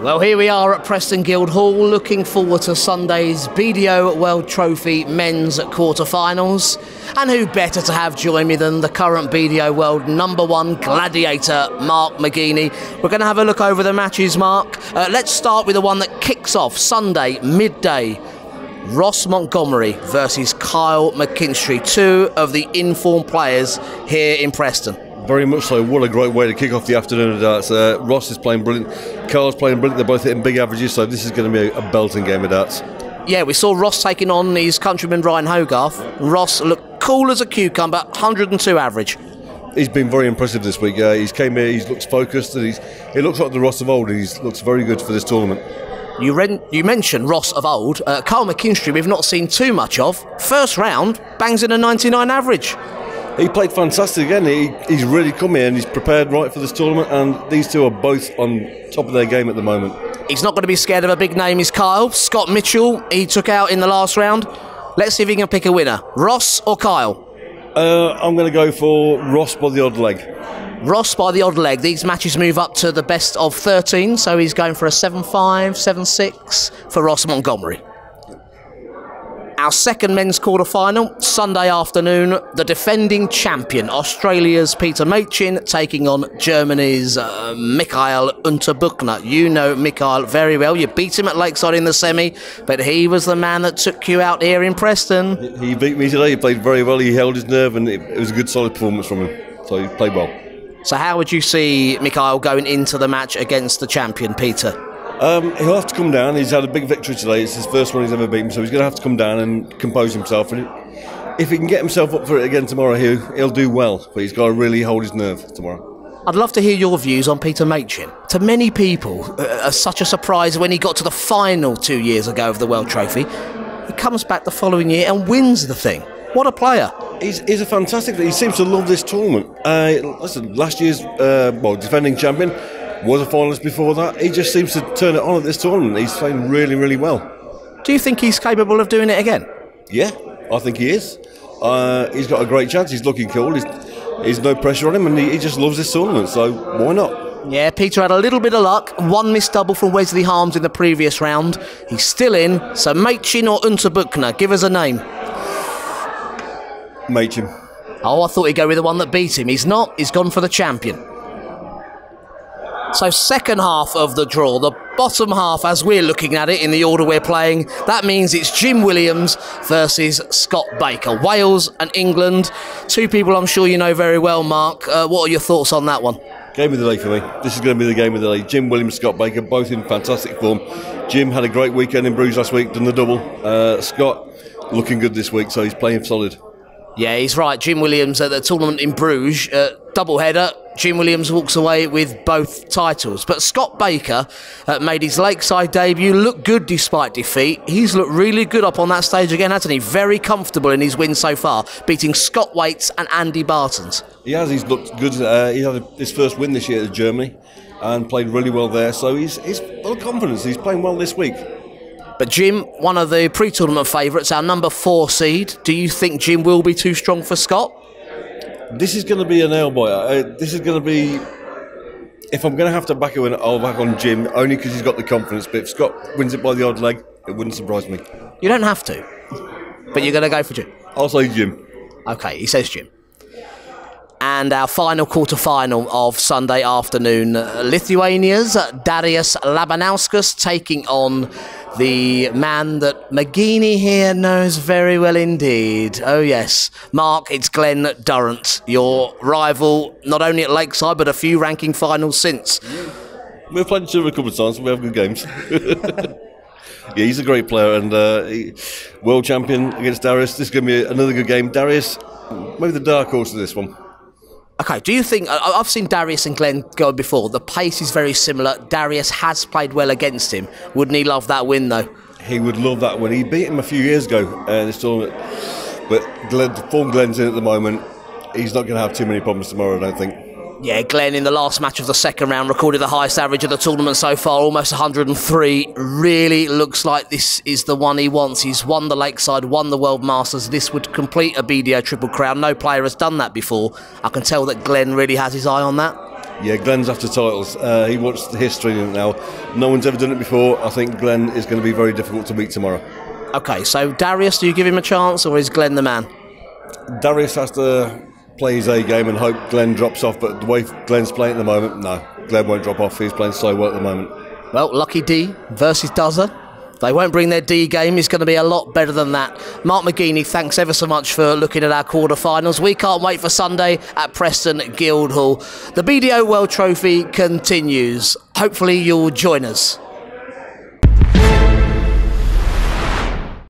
Well, here we are at Preston Guildhall, looking forward to Sunday's BDO World Trophy men's quarter-finals. And who better to have join me than the current BDO World #1 gladiator, Mark McGeeney. We're going to have a look over the matches, Mark. Let's start with the one that kicks off Sunday, midday. Ross Montgomery versus Kyle McKinstry, two of the informed players here in Preston. Very much so. What a great way to kick off the afternoon of darts. Ross is playing brilliant, Carl's playing brilliant. They're both hitting big averages, so this is going to be a belting game of darts. Yeah, we saw Ross taking on his countryman Ryan Hogarth. Ross looked cool as a cucumber, 102 average. He's been very impressive this week. He's came here, he looks focused, and he looks like the Ross of old, and he looks very good for this tournament. You mentioned Ross of old. Kyle McKinstry we've not seen too much of. First round, bangs in a 99 average. He played fantastic again. He's really come here and he's prepared right for this tournament, and these two are both on top of their game at the moment. He's not going to be scared of a big name, is Kyle. Scott Mitchell, he took out in the last round. Let's see if he can pick a winner. Ross or Kyle? I'm going to go for Ross by the odd leg. Ross by the odd leg. These matches move up to the best of 13, so he's going for a 7-5, 7-6 for Ross Montgomery. Our second men's quarter-final, Sunday afternoon, the defending champion, Australia's Peter Machin, taking on Germany's Michael Unterbuchner. You know Michael very well. You beat him at Lakeside in the semi, but he was the man that took you out here in Preston. He beat me today. He played very well. He held his nerve, and it was a good, solid performance from him. So he played well. So how would you see Michael going into the match against the champion, Peter? He'll have to come down. He's had a big victory today. It's his first one he's ever beaten, so he's going to have to come down and compose himself. And if he can get himself up for it again tomorrow, he'll do well. But he's got to really hold his nerve tomorrow. I'd love to hear your views on Peter Machin. To many people, such a surprise when he got to the final 2 years ago of the World Trophy. He comes back the following year and wins the thing. What a player. He's a fantastic player. He seems to love this tournament. Listen, last year's defending champion was a finalist before that. He just seems to turn it on at this tournament. He's playing really, really well. Do you think he's capable of doing it again? Yeah, I think he is. He's got a great chance. He's looking cool. He's no pressure on him, and he just loves this tournament, so why not? Yeah, Peter had a little bit of luck. One missed double from Wesley Harms in the previous round. He's still in, so Machin or Unterbuchner, give us a name. Machin. Oh, I thought he'd go with the one that beat him. He's not. He's gone for the champion. So second half of the draw, the bottom half as we're looking at it in the order we're playing, that means it's Jim Williams versus Scott Baker. Wales and England, two people I'm sure you know very well, Mark. What are your thoughts on that one? Game of the day for me. This is going to be the game of the day. Jim Williams, Scott Baker, both in fantastic form. Jim had a great weekend in Bruges last week, done the double. Scott looking good this week, so he's playing solid. Yeah, he's right. Jim Williams at the tournament in Bruges, double-header. Jim Williams walks away with both titles. But Scott Baker made his Lakeside debut, look good despite defeat. He's looked really good up on that stage again, hasn't he? Very comfortable in his win so far, beating Scott Waits and Andy Bartons. He has. He's looked good. He had his first win this year at Germany and played really well there. So he's full of confidence. He's playing well this week. But Jim, one of the pre-tournament favourites, our number 4 seed. Do you think Jim will be too strong for Scott? This is going to be a nail-biter. This is going to be... If I'm going to have to back a win, I'll back on Jim, only because he's got the confidence. But if Scott wins it by the odd leg, it wouldn't surprise me. You don't have to, but you're going to go for Jim? I'll say Jim. OK, he says Jim. And our final quarter-final of Sunday afternoon, Lithuania's Darius Labanauskas taking on the man that McGeeney here knows very well indeed. Oh yes, Mark, it's Glenn Durrant, your rival not only at Lakeside but a few ranking finals since. We've played each other a couple of times, so we have good games. Yeah, he's a great player, and world champion against Darius. This is going to be another good game. Darius, maybe the dark horse of this one. OK, do you think... I've seen Darius and Glenn go before. The pace is very similar. Darius has played well against him. Wouldn't he love that win, though? He would love that win. He beat him a few years ago in this tournament. But the form Glenn's in at the moment, he's not going to have too many problems tomorrow, I don't think. Yeah, Glenn in the last match of the second round recorded the highest average of the tournament so far, almost 103. Really looks like this is the one he wants. He's won the Lakeside, won the World Masters. This would complete a BDO Triple Crown. No player has done that before. I can tell that Glenn really has his eye on that. Yeah, Glenn's after titles. He wants the history in it now. No one's ever done it before. I think Glenn is going to be very difficult to beat tomorrow. Okay, so Darius, do you give him a chance, or is Glenn the man? Darius has to play his A game and hope Glenn drops off, but the way Glenn's playing at the moment, no, Glenn won't drop off. He's playing so well at the moment. Well, Lucky D versus Duzzer. They won't bring their D game. It's going to be a lot better than that. Mark McGeeney, thanks ever so much for looking at our quarterfinals. We can't wait for Sunday at Preston Guildhall. The BDO World Trophy continues. Hopefully you'll join us.